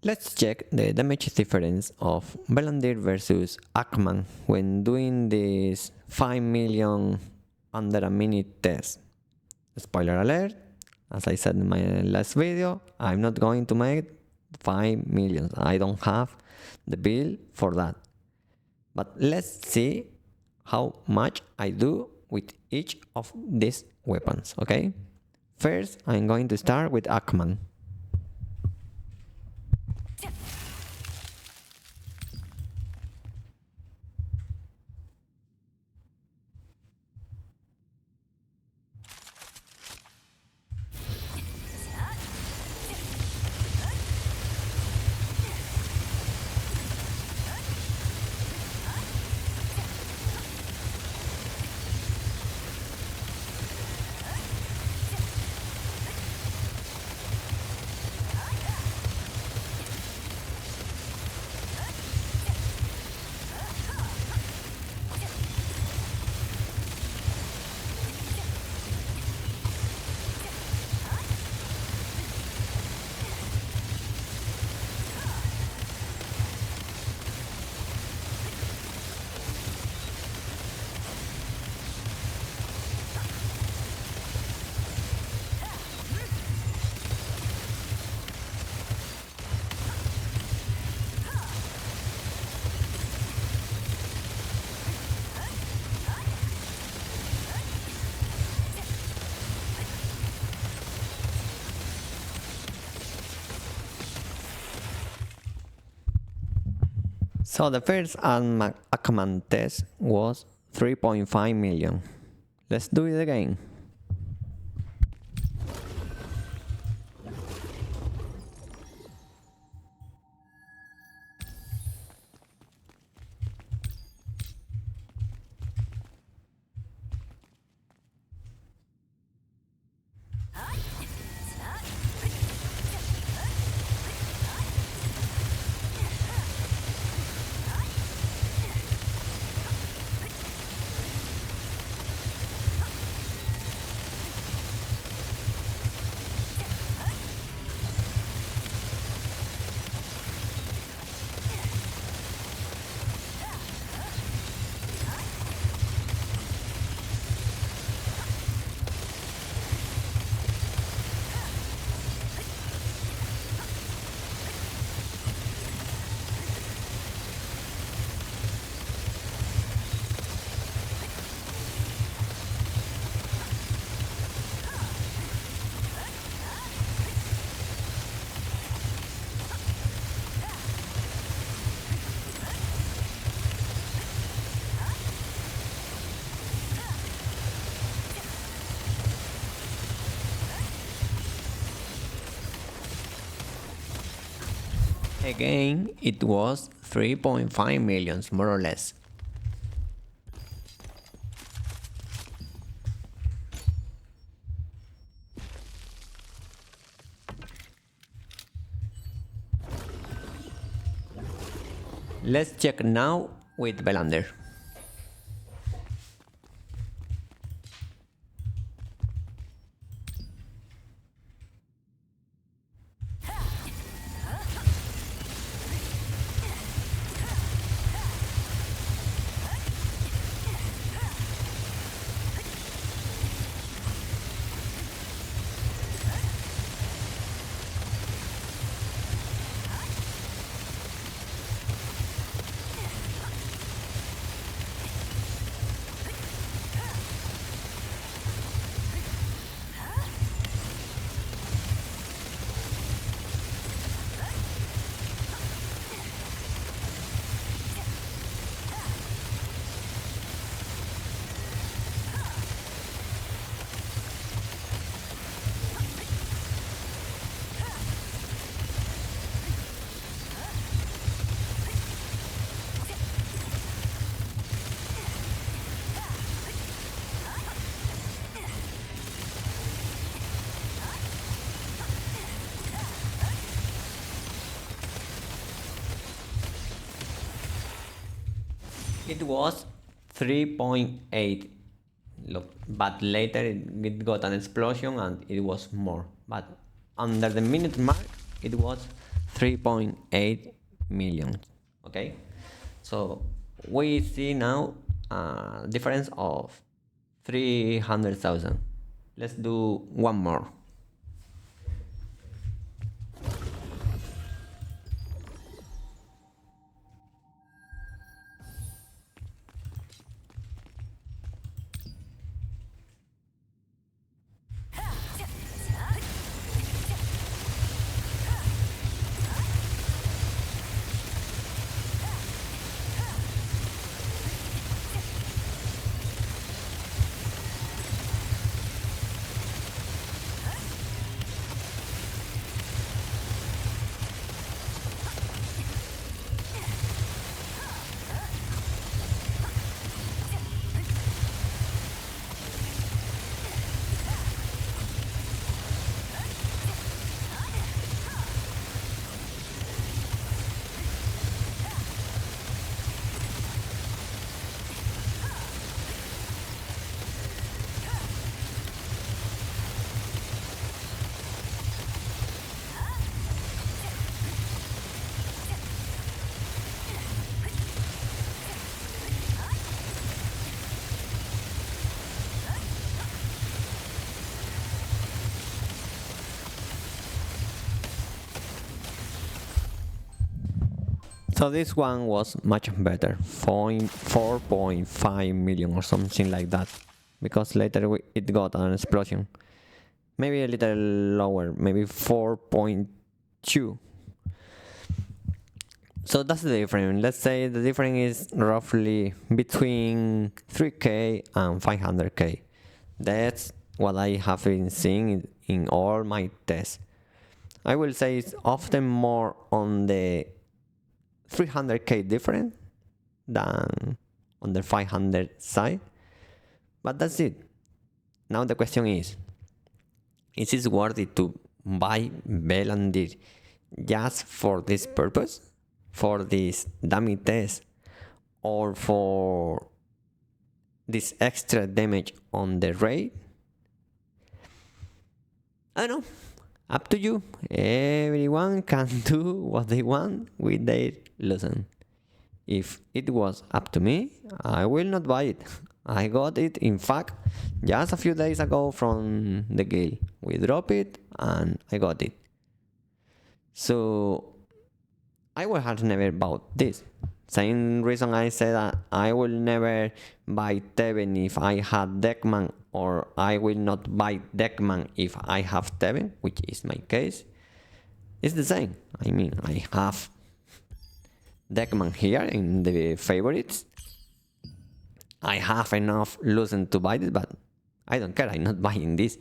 Let's check the damage difference of Bellandir versus Akman when doing this 5 million under a minute test. Spoiler alert, as I said in my last video, I'm not going to make 5 million. I don't have the bill for that. But let's see how much I do with each of these weapons, okay? First, I'm going to start with Akman. So the first Akman test was 3.5 million. Let's do it again. Again, it was 3.5 millions, more or less. Let's check now with Bellandir. It was 3.8, but later it got an explosion and it was more. But under the minute mark, it was 3.8 million. Okay, so we see now a difference of 300,000. Let's do one more. So this one was much better, 4.5 million or something like that, because later it got an explosion. Maybe a little lower, maybe 4.2. So that's the difference. Let's say the difference is roughly between 3k and 500k. That's what I have been seeing in all my tests. I will say it's often more on the 300k different than on the 500 side, but that's it. Now the question is it worth it to buy Bellandir just for this purpose, for this dummy test, or for this extra damage on the raid? I don't know. Up to you. Everyone can do what they want with their lesson. If it was up to me, I will not buy it. I got it, in fact, just a few days ago from the guild. We dropped it and I got it. So I would have never bought this. Same reason I said that I will never buy Teven if I had Deckman, or I will not buy Deckman if I have Teven, which is my case. It's the same. I mean, I have Deckman here in the favorites. I have enough loosen to buy it, but I don't care. I'm not buying this.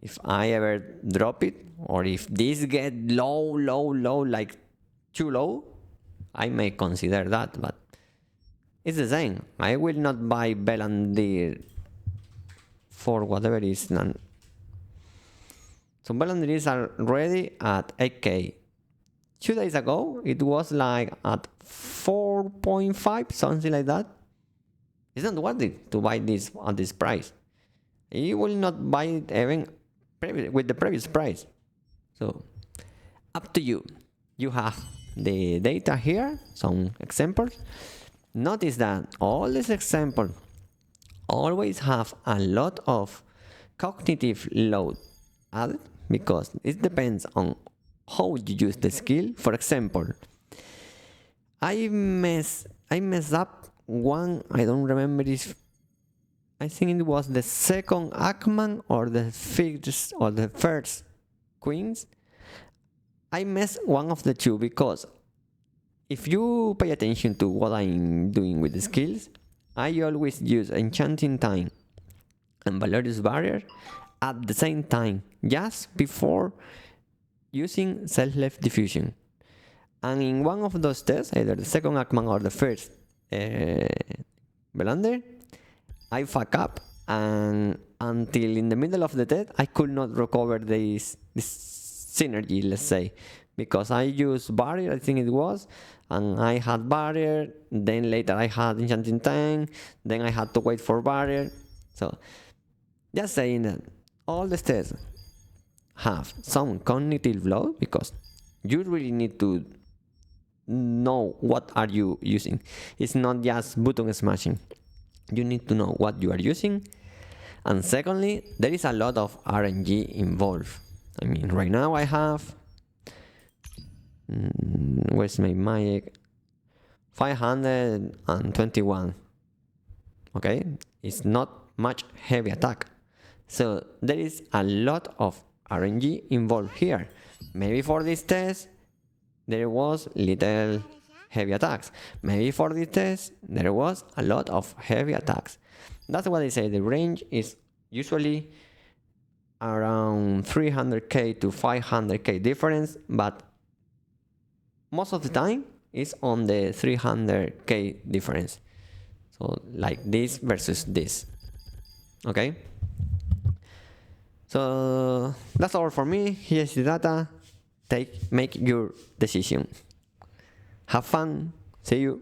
If I ever drop it, or if this get low, like too low, I may consider that, but it's the same. I will not buy Bellandir for whatever is none. So Bellandir is already at 8k. 2 days ago, it was like at 4.5, something like that. It's not worth it to buy this at this price. You will not buy it even with the previous price. So, up to you. You have the data here, some examples. Notice that all these examples always have a lot of cognitive load added, because it depends on how you use the skill. For example, I mess up one, I don't remember if I think it was the second Akman or the first queens. I messed one of the two, because if you pay attention to what I'm doing with the skills, I always use Enchanting Time and Valorious Barrier at the same time, just before using Self-Left Diffusion. And in one of those tests, either the second Akman or the first Bellandir, I fuck up, and until in the middle of the test, I could not recover this synergy, let's say, because I used Barrier, I think it was, and I had Barrier, then later I had Enchanting Time, then I had to wait for Barrier. So, just saying that all the tests have some cognitive load, because you really need to know what are you using. It's not just button smashing. You need to know what you are using. And secondly, there is a lot of RNG involved. I mean, right now I have where's my magic? 521. Okay, it's not much heavy attack. So there is a lot of RNG involved here. Maybe for this test there was little heavy attacks. Maybe for this test there was a lot of heavy attacks. That's what I say. The range is usually around 300k to 500k difference, but most of the time it's on the 300k difference. So like this versus this. Okay, so that's all for me. Here's the data. Make your decision. Have fun. See you.